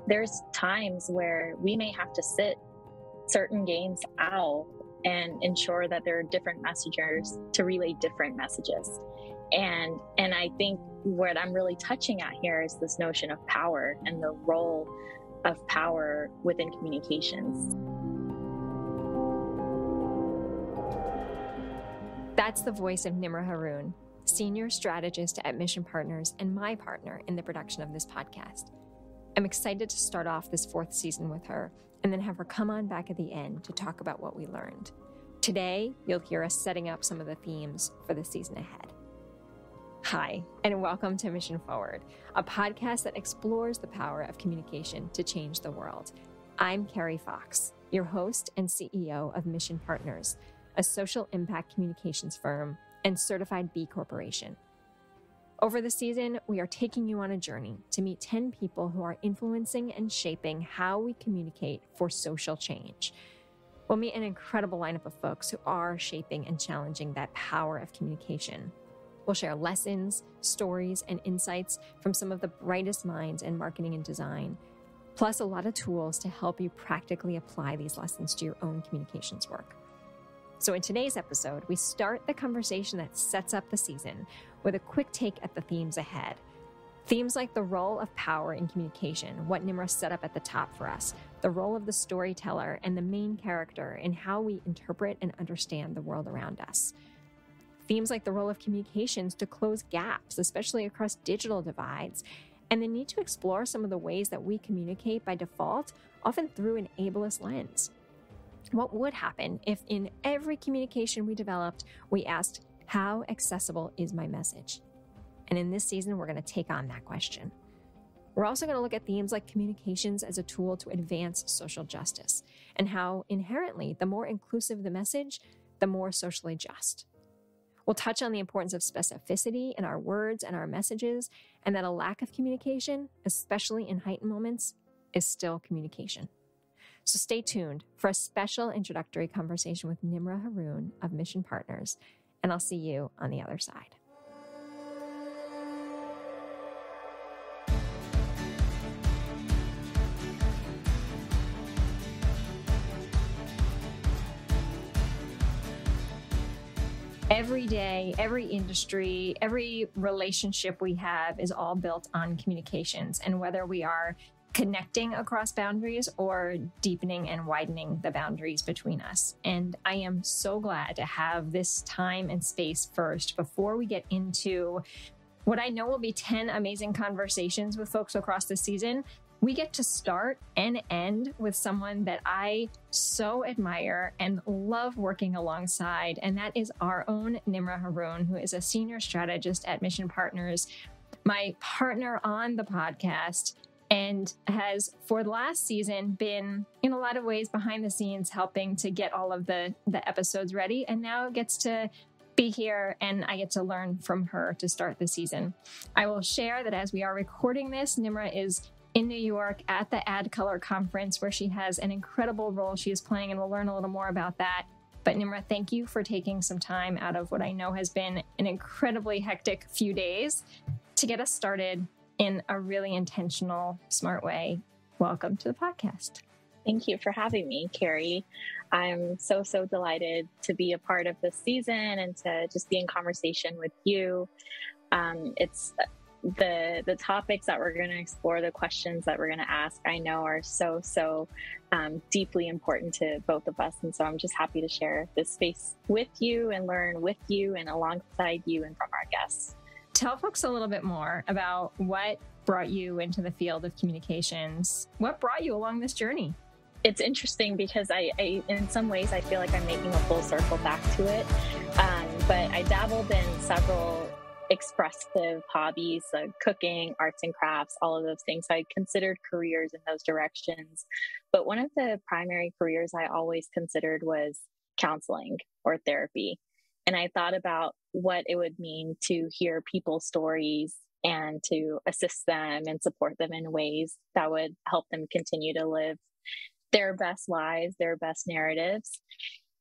there's times where we may have to sit certain games out and ensure that there are different messengers to relay different messages. And I think what I'm really touching at here is this notion of power and the role of power within communications. That's the voice of Nimra Haroon, senior strategist at Mission Partners and my partner in the production of this podcast. I'm excited to start off this 4th season with her and then have her come on back at the end to talk about what we learned. Today, you'll hear us setting up some of the themes for the season ahead. Hi, and welcome to Mission Forward, a podcast that explores the power of communication to change the world. I'm Carrie Fox, your host and CEO of Mission Partners, a social impact communications firm and certified B Corporation. Over the season, we are taking you on a journey to meet 10 people who are influencing and shaping how we communicate for social change. We'll meet an incredible lineup of folks who are shaping and challenging that power of communication. We'll share lessons, stories, and insights from some of the brightest minds in marketing and design, plus a lot of tools to help you practically apply these lessons to your own communications work. So in today's episode, we start the conversation that sets up the season with a quick take at the themes ahead. Themes like the role of power in communication, what Nimra set up at the top for us, the role of the storyteller and the main character in how we interpret and understand the world around us. Themes like the role of communications to close gaps, especially across digital divides, and the need to explore some of the ways that we communicate by default, often through an ableist lens. What would happen if in every communication we developed, we asked, how accessible is my message? And in this season, we're going to take on that question. We're also going to look at themes like communications as a tool to advance social justice, and how inherently, the more inclusive the message, the more socially just. We'll touch on the importance of specificity in our words and our messages, and that a lack of communication, especially in heightened moments, is still communication. So stay tuned for a special introductory conversation with Nimra Haroon of Mission Partners, and I'll see you on the other side. Every day, every industry, every relationship we have is all built on communications, and whether we are connecting across boundaries or deepening and widening the boundaries between us. And I am so glad to have this time and space first before we get into what I know will be 10 amazing conversations with folks across the season. We get to start and end with someone that I so admire and love working alongside, and that is our own Nimra Haroon, who is a senior strategist at Mission Partners, my partner on the podcast, and has, for the last season, been in a lot of ways behind the scenes helping to get all of the episodes ready, and now gets to be here and I get to learn from her to start the season. I will share that as we are recording this, Nimra is in New York at the Ad Color Conference, where she has an incredible role she is playing, and we'll learn a little more about that. But Nimra, thank you for taking some time out of what I know has been an incredibly hectic few days to get us started in a really intentional, smart way. Welcome to the podcast. Thank you for having me, Carrie. I'm so delighted to be a part of this season and to just be in conversation with you. It's the topics that we're going to explore, the questions that we're going to ask, I know are so deeply important to both of us. And so I'm just happy to share this space with you and learn with you and alongside you and from our guests. Tell folks a little bit more about what brought you into the field of communications. What brought you along this journey? It's interesting because I in some ways, I feel like I'm making a full circle back to it. But I dabbled in several expressive hobbies, cooking, arts and crafts, all of those things. So I considered careers in those directions. But one of the primary careers I always considered was counseling or therapy. And I thought about what it would mean to hear people's stories and to assist them and support them in ways that would help them continue to live their best lives, their best narratives.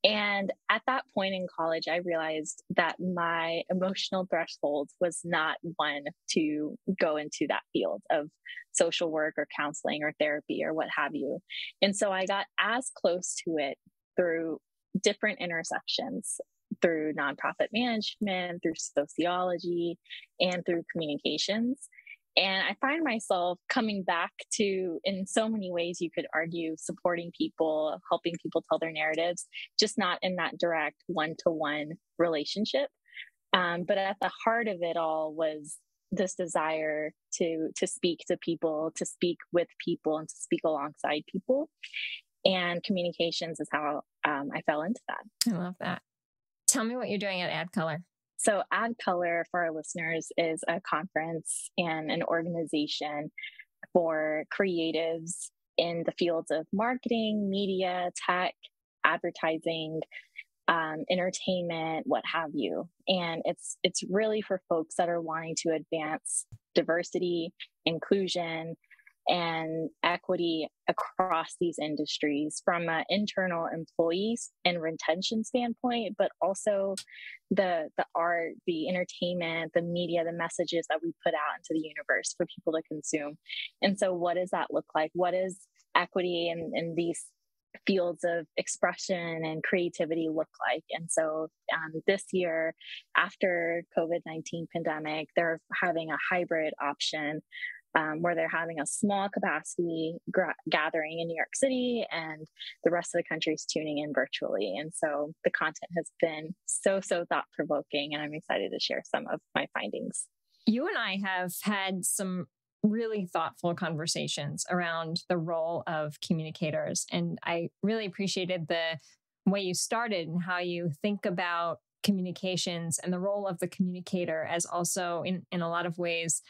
And at that point in college, I realized that my emotional threshold was not one to go into that field of social work or counseling or therapy or what have you. And so I got as close to it through different intersections, through nonprofit management, through sociology, and through communications. And I find myself coming back to, in so many ways, you could argue, supporting people, helping people tell their narratives, just not in that direct one-to-one relationship. But at the heart of it all was this desire to speak to people, to speak with people, and to speak alongside people. And communications is how I fell into that. I love that. Tell me what you're doing at Add Color. So Add Color, for our listeners, is a conference and an organization for creatives in the fields of marketing, media, tech, advertising, entertainment, what have you. And it's really for folks that are wanting to advance diversity, inclusion, and equity across these industries from an internal employees and retention standpoint, but also the art, the entertainment, the media, the messages that we put out into the universe for people to consume. And so what does that look like? What is equity in these fields of expression and creativity look like? And so this year, after COVID-19 pandemic, they're having a hybrid option where they're having a small capacity gathering in New York City and the rest of the country is tuning in virtually. And so the content has been so thought-provoking, and I'm excited to share some of my findings. You and I have had some really thoughtful conversations around the role of communicators. And I really appreciated the way you started and how you think about communications and the role of the communicator as also in a lot of ways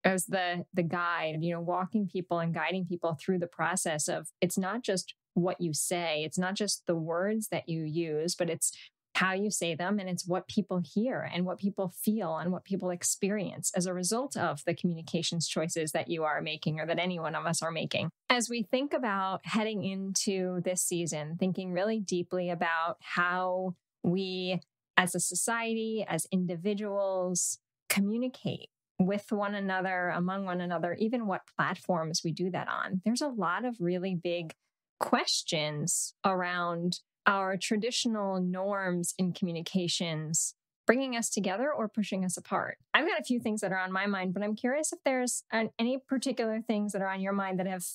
as the guide, walking people and guiding people through the process of, it's not just what you say, it's not just the words that you use, but it's how you say them, and it's what people hear and what people feel and what people experience as a result of the communications choices that you are making or that any one of us are making. As we think about heading into this season, thinking really deeply about how we as a society, as individuals, communicate with one another, among one another, even what platforms we do that on. There's a lot of really big questions around our traditional norms in communications, bringing us together or pushing us apart. I've got a few things that are on my mind, but I'm curious if there's any particular things that are on your mind that have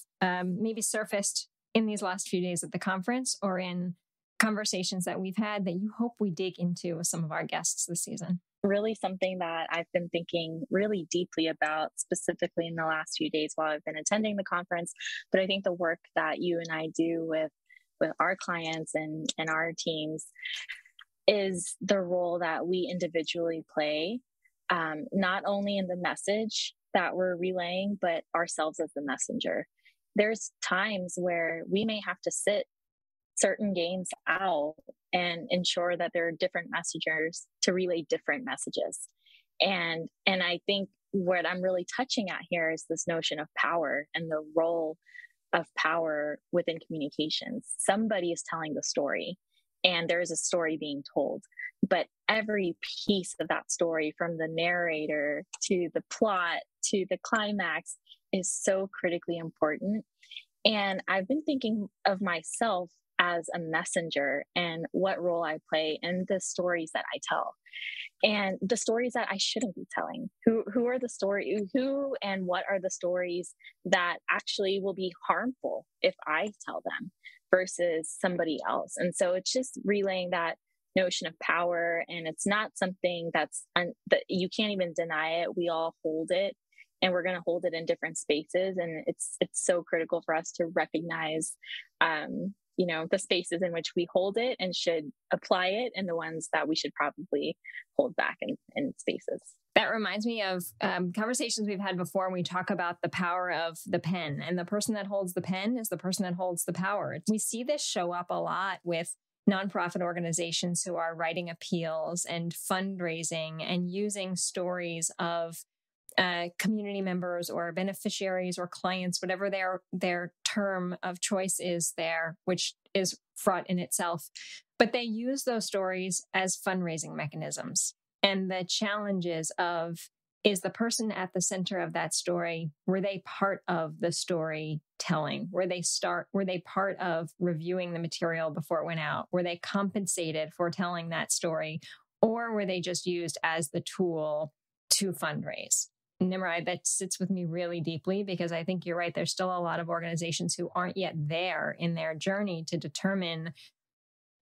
maybe surfaced in these last few days at the conference or in conversations that we've had that you hope we dig into with some of our guests this season. Really something that I've been thinking really deeply about, specifically in the last few days while I've been attending the conference. But I think the work that you and I do with our clients and our teams is the role that we individually play, not only in the message that we're relaying, but ourselves as the messenger. There's times where we may have to sit certain games out and ensure that there are different messengers to relay different messages. And I think what I'm really touching at here is this notion of power and the role of power within communications. Somebody is telling the story and there is a story being told, but every piece of that story, from the narrator to the plot to the climax, is so critically important. And I've been thinking of myself as a messenger and what role I play in the stories that I tell and the stories that I shouldn't be telling. Who are the story, who and what are the stories that actually will be harmful if I tell them versus somebody else? And so it's just relaying that notion of power. And it's not something that you can't even deny it. We all hold it. And we're going to hold it in different spaces. And it's so critical for us to recognize the spaces in which we hold it and should apply it, and the ones that we should probably hold back in spaces. That reminds me of conversations we've had before when we talk about the power of the pen, and the person that holds the pen is the person that holds the power. We see this show up a lot with nonprofit organizations who are writing appeals and fundraising and using stories of community members or beneficiaries or clients, whatever their term of choice is there, which is fraught in itself. But they use those stories as fundraising mechanisms. And the challenges of, is the person at the center of that story? Were they part of the storytelling? Were they part of reviewing the material before it went out? Were they compensated for telling that story? Or were they just used as the tool to fundraise? Nimra, that sits with me really deeply because I think you're right. There's still a lot of organizations who aren't yet there in their journey to determine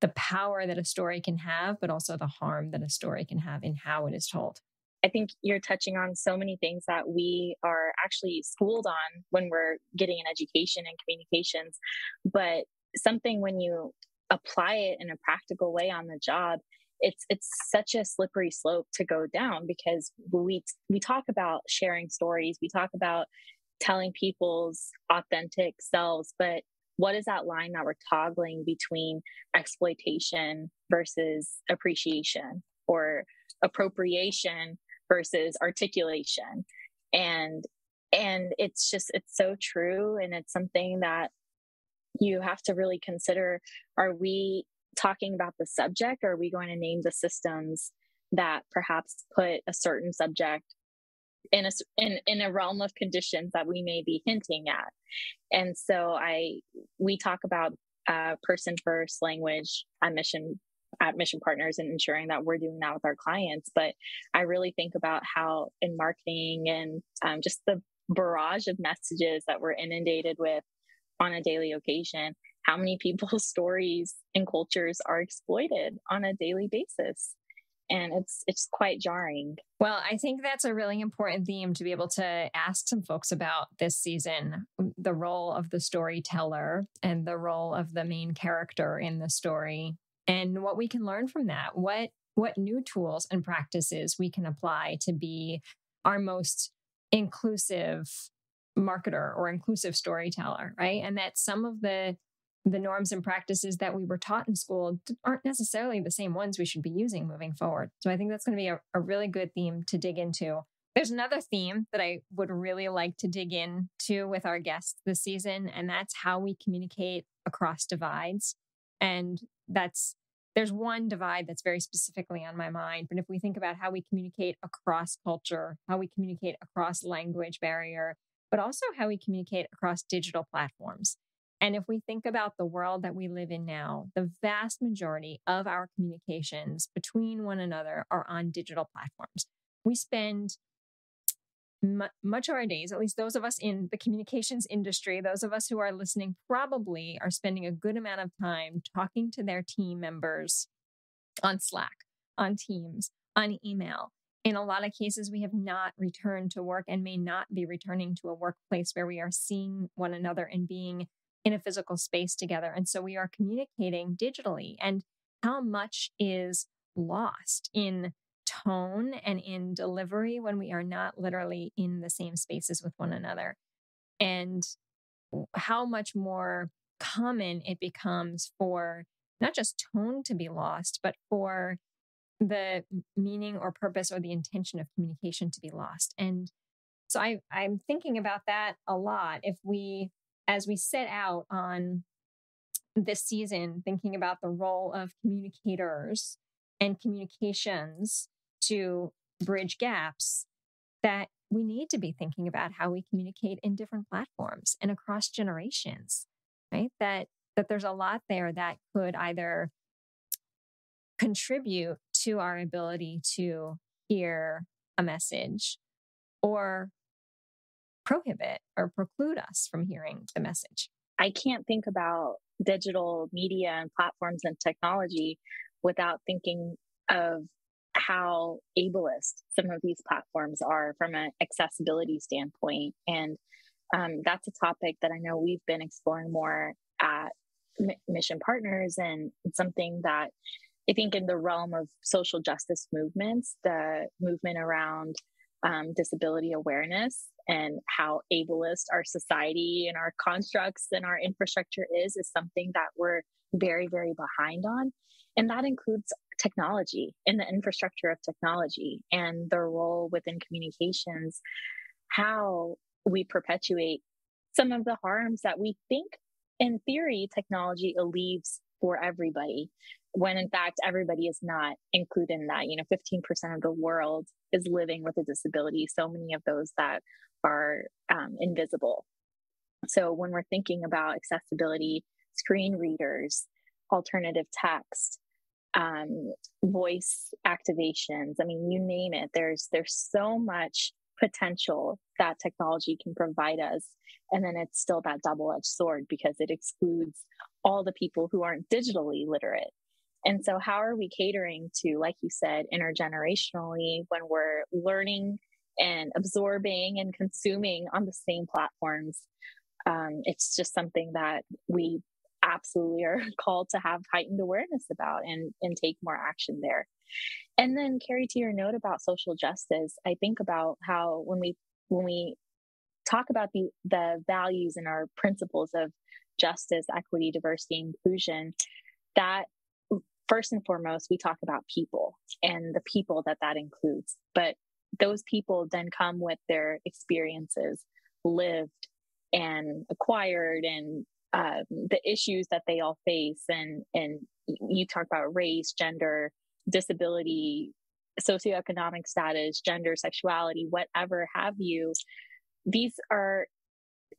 the power that a story can have, but also the harm that a story can have in how it is told. I think you're touching on so many things that we are actually schooled on when we're getting an education in communications. But something when you apply it in a practical way on the job, it's such a slippery slope to go down because we talk about sharing stories, we talk about telling people's authentic selves, but what is that line that we're toggling between exploitation versus appreciation, or appropriation versus articulation? And it's so true, and it's something that you have to really consider. Are we talking about the subject, or are we going to name the systems that perhaps put a certain subject in a realm of conditions that we may be hinting at? And so we talk about person first language at Mission Partners, and ensuring that we're doing that with our clients. But I really think about how in marketing and just the barrage of messages that we're inundated with on a daily occasion, how many people's stories and cultures are exploited on a daily basis. And it's quite jarring. Well, I think that's a really important theme to be able to ask some folks about this season: the role of the storyteller and the role of the main character in the story, and what we can learn from that. What new tools and practices we can apply to be our most inclusive marketer or inclusive storyteller, right? And that some of the norms and practices that we were taught in school aren't necessarily the same ones we should be using moving forward. So I think that's going to be a really good theme to dig into. There's another theme that I would really like to dig into with our guests this season, and that's how we communicate across divides. And there's one divide that's very specifically on my mind. But if we think about how we communicate across culture, how we communicate across language barrier, but also how we communicate across digital platforms. And if we think about the world that we live in now, the vast majority of our communications between one another are on digital platforms. We spend much of our days, at least those of us in the communications industry, those of us who are listening probably are spending a good amount of time talking to their team members on Slack, on Teams, on email. In a lot of cases, we have not returned to work and may not be returning to a workplace where we are seeing one another and being in a physical space together. And so we are communicating digitally. And how much is lost in tone and in delivery when we are not literally in the same spaces with one another? And how much more common it becomes for not just tone to be lost, but for the meaning or purpose or the intention of communication to be lost. And so I'm thinking about that a lot. As we set out on this season, thinking about the role of communicators and communications to bridge gaps, that we need to be thinking about how we communicate in different platforms and across generations, right? That there's a lot there that could either contribute to our ability to hear a message or prohibit or preclude us from hearing the message. I can't think about digital media and platforms and technology without thinking of how ableist some of these platforms are from an accessibility standpoint. And that's a topic that I know we've been exploring more at Mission Partners, and it's something that I think in the realm of social justice movements, the movement around disability awareness and how ableist our society and our constructs and our infrastructure is something that we're very, very behind on. And that includes technology and the infrastructure of technology and the role within communications, how we perpetuate some of the harms that we think, in theory, technology alleviates for everybody, when in fact, everybody is not included in that. 15% of the world is living with a disability, so many of those that are invisible. So when we're thinking about accessibility, screen readers, alternative text, voice activations, I mean, you name it, there's so much potential that technology can provide us. And then it's still that double-edged sword because it excludes all the people who aren't digitally literate. And so how are we catering to, like you said, intergenerationally, when we're learning and absorbing and consuming on the same platforms? It's just something that we absolutely are called to have heightened awareness about and take more action there. And then, Carrie, to your note about social justice, I think about how when we talk about the values and our principles of justice, equity, diversity, inclusion, that first and foremost, we talk about people and the people that includes. But those people then come with their experiences, lived and acquired, and the issues that they all face. And you talk about race, gender, disability, socioeconomic status, gender, sexuality, whatever have you. These are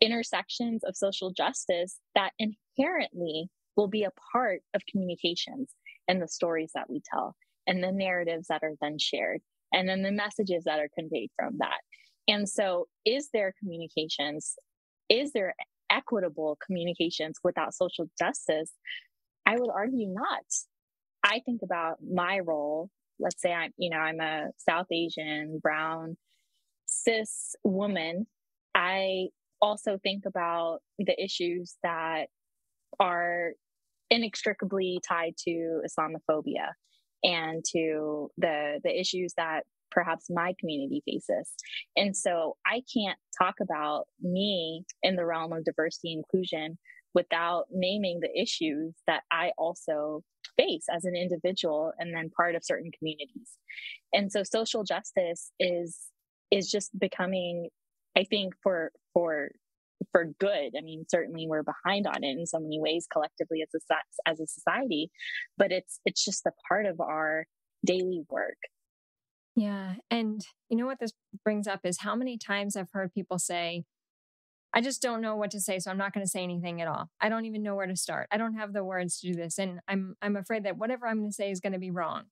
intersections of social justice that inherently will be a part of communications and the stories that we tell and the narratives that are then shared and then the messages that are conveyed from that. And so is there communications? Is there equitable communications without social justice? I would argue not. I think about my role. Let's say I'm a South Asian, brown, cis woman. I also think about the issues that are inextricably tied to Islamophobia and to the issues that perhaps my community faces. And so I can't talk about me in the realm of diversity and inclusion without naming the issues that I also face as an individual and then part of certain communities. And so social justice is just becoming, I think, for good. I mean, certainly we're behind on it in so many ways collectively as a society, but it's just a part of our daily work. Yeah. And you know what this brings up is how many times I've heard people say, I just don't know what to say, so I'm not going to say anything at all. I don't even know where to start. I don't have the words to do this. And I'm afraid that whatever I'm going to say is going to be wrong.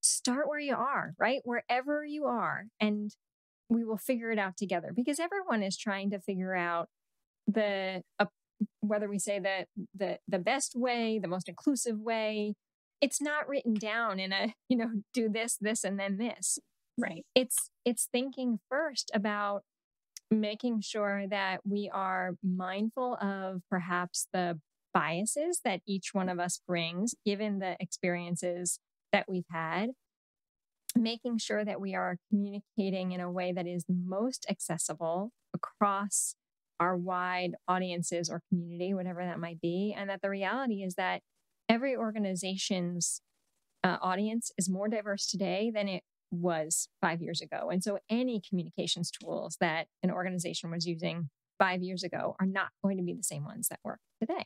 Start where you are, right? Wherever you are. And we will figure it out together because everyone is trying to figure out whether we say the best way, the most inclusive way. It's not written down in a, do this, and then this. Right. It's thinking first about making sure that we are mindful of perhaps the biases that each one of us brings, given the experiences that we've had, making sure that we are communicating in a way that is most accessible across our wide audiences or community, whatever that might be. And that the reality is that every organization's audience is more diverse today than it was 5 years ago. And so any communications tools that an organization was using 5 years ago are not going to be the same ones that work today. I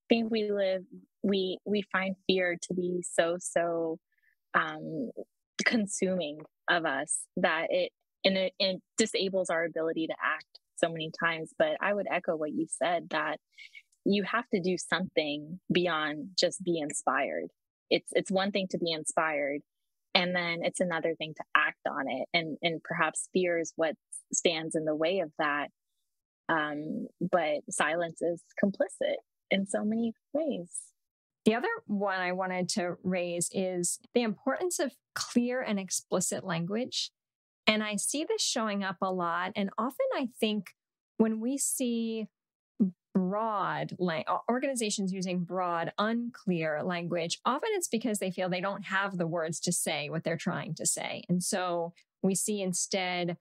think we find fear to be so consuming of us that it disables our ability to act so many times. But I would echo what you said, that you have to do something beyond just be inspired. It's one thing to be inspired, and then it's another thing to act on it. And perhaps fear is what stands in the way of that. But silence is complicit in so many ways. The other one I wanted to raise is the importance of clear and explicit language. And I see this showing up a lot. And often I think when we see organizations using broad, unclear language, often it's because they feel they don't have the words to say what they're trying to say. And so we see instead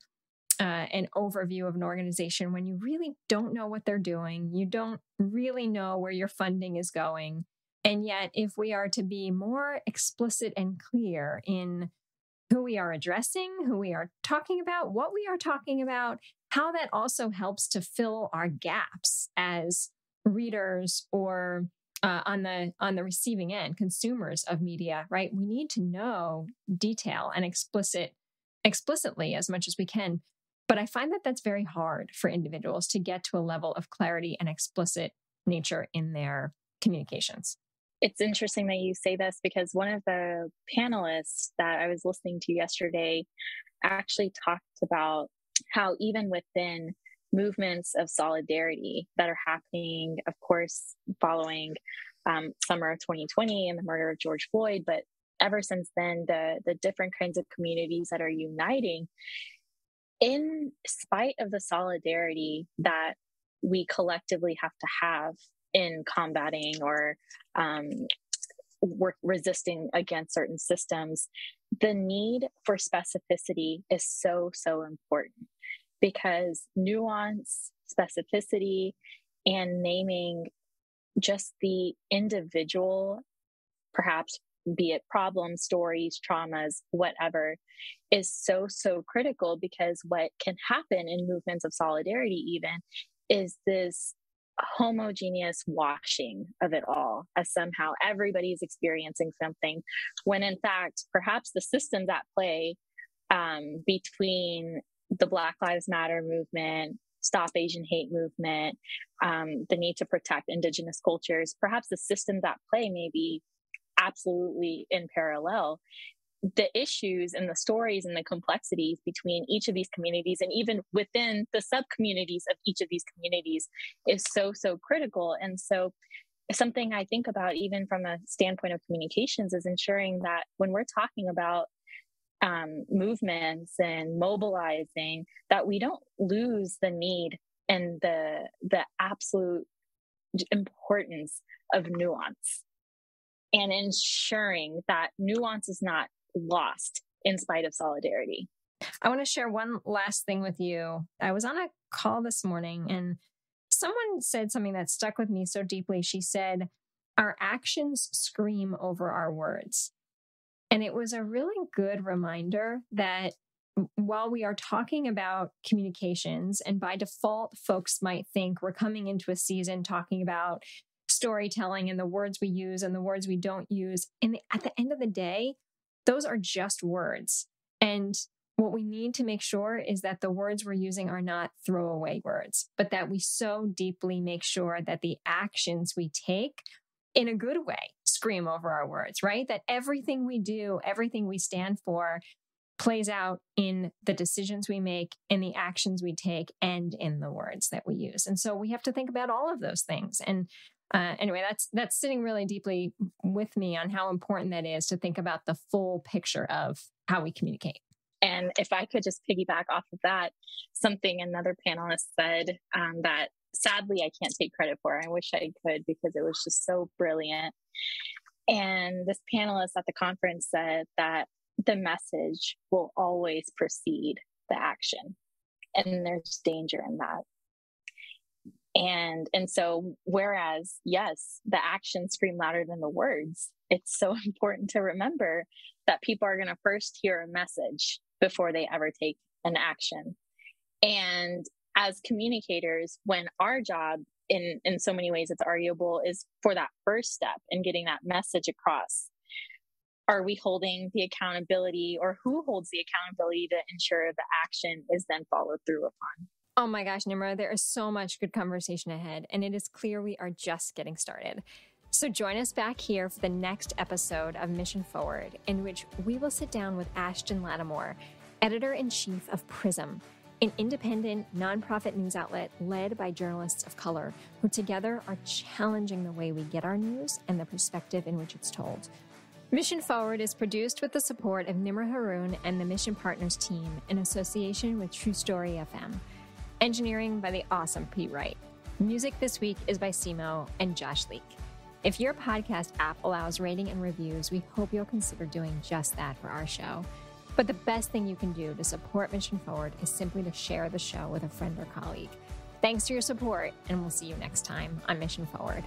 an overview of an organization when you really don't know what they're doing. You don't really know where your funding is going. And yet, if we are to be more explicit and clear in who we are addressing, who we are talking about, what we are talking about, how that also helps to fill our gaps as readers or on the receiving end, consumers of media, right? We need to know detail and explicitly as much as we can. But I find that that's very hard for individuals to get to a level of clarity and explicit nature in their communications. It's interesting that you say this, because one of the panelists that I was listening to yesterday actually talked about how even within movements of solidarity that are happening, of course, following summer of 2020 and the murder of George Floyd, but ever since then, the different kinds of communities that are uniting, in spite of the solidarity that we collectively have to have in combating or resisting against certain systems, the need for specificity is so, so important, because nuance, specificity, and naming just the individual, perhaps be it problems, stories, traumas, whatever, is so, so critical, because what can happen in movements of solidarity even is this homogeneous washing of it all, as somehow everybody's experiencing something, when in fact, perhaps the systems at play between the Black Lives Matter movement, Stop Asian Hate movement, the need to protect Indigenous cultures, perhaps the systems at play may be absolutely in parallel. The issues and the stories and the complexities between each of these communities, and even within the sub-communities of each of these communities, is so, so critical. And so something I think about, even from a standpoint of communications, is ensuring that when we're talking about movements and mobilizing, that we don't lose the need and the absolute importance of nuance, and ensuring that nuance is not lost in spite of solidarity. I want to share one last thing with you. I was on a call this morning and someone said something that stuck with me so deeply. She said, "Our actions scream over our words." And it was a really good reminder that while we are talking about communications, and by default, folks might think we're coming into a season talking about storytelling and the words we use and the words we don't use, and at the end of the day, those are just words. And what we need to make sure is that the words we're using are not throwaway words, but that we so deeply make sure that the actions we take in a good way scream over our words, right? That everything we do, everything we stand for plays out in the decisions we make, in the actions we take, and in the words that we use. And so we have to think about all of those things. And anyway, that's sitting really deeply with me on how important that is to think about the full picture of how we communicate. And if I could just piggyback off of that, something another panelist said that sadly I can't take credit for. I wish I could, because it was just so brilliant. And this panelist at the conference said that the message will always precede the action, and there's danger in that. And so, whereas, yes, the actions scream louder than the words, it's so important to remember that people are going to first hear a message before they ever take an action. And as communicators, when our job in so many ways it's arguable is for that first step in getting that message across, are we holding the accountability, or who holds the accountability to ensure the action is then followed through upon? Oh my gosh, Nimra, there is so much good conversation ahead, and it is clear we are just getting started. So join us back here for the next episode of Mission Forward, in which we will sit down with Ashton Lattimore, editor-in-chief of Prism, an independent, nonprofit news outlet led by journalists of color who together are challenging the way we get our news and the perspective in which it's told. Mission Forward is produced with the support of Nimra Haroon and the Mission Partners team in association with True Story FM. Engineering by the awesome Pete Wright. Music this week is by Simo and Josh Leak. If your podcast app allows rating and reviews, we hope you'll consider doing just that for our show. But the best thing you can do to support Mission Forward is simply to share the show with a friend or colleague. Thanks for your support, and we'll see you next time on Mission Forward.